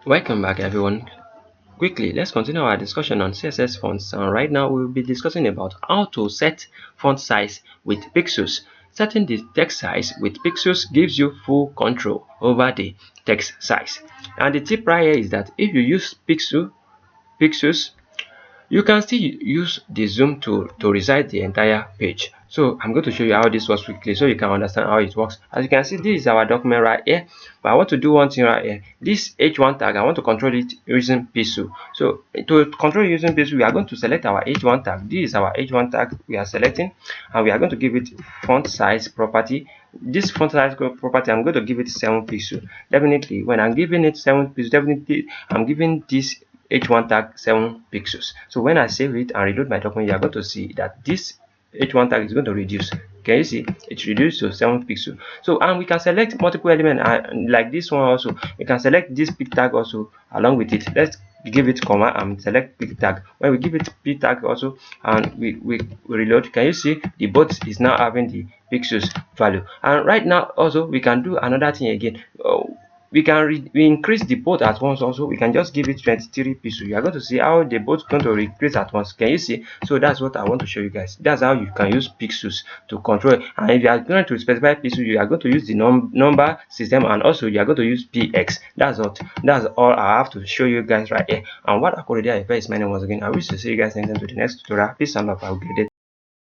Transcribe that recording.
Welcome back everyone. Quickly, let's continue our discussion on CSS fonts, and right now we will be discussing about how to set font size with pixels. Setting the text size with pixels gives you full control over the text size. And the tip right here is that if you use pixels, you can still use the zoom tool to resize the entire page. So I'm going to show you how this works quickly so you can understand how it works. As you can see, this is our document right here, but I want to do one thing right here. This h1 tag, I want to control it using pixel. So to control using pixel, we are going to select our h1 tag. This is our h1 tag we are selecting, and we are going to give it font size property. This font size property, I'm going to give it 7 pixels. Definitely when I'm giving it 7 pixels, definitely I'm giving this h1 tag 7 pixels. So when I save it and reload my document, you are going to see that this h1 tag is going to reduce. Can you see it's reduced to 7 pixels? So, and we can select multiple elements like this one also. We can select this pick tag also along with it. Let's give it comma and select pick tag. When we give it pick tag also and we reload, can you see the both is now having the pixels value? And right now also we can do another thing again. We can increase the both at once. Also we can just give it 23 pixels. You are going to see how they both going to increase at once. Can you see? So that's what I want to show you guys. That's how you can use pixels to control it. And if you are going to specify pixels, you are going to use the number system, and also you are going to use px. That's all I have to show you guys right here. And what akorede ayofe is my name once again. I wish to see you guys next time to the next tutorial. Peace and love. Have a good day.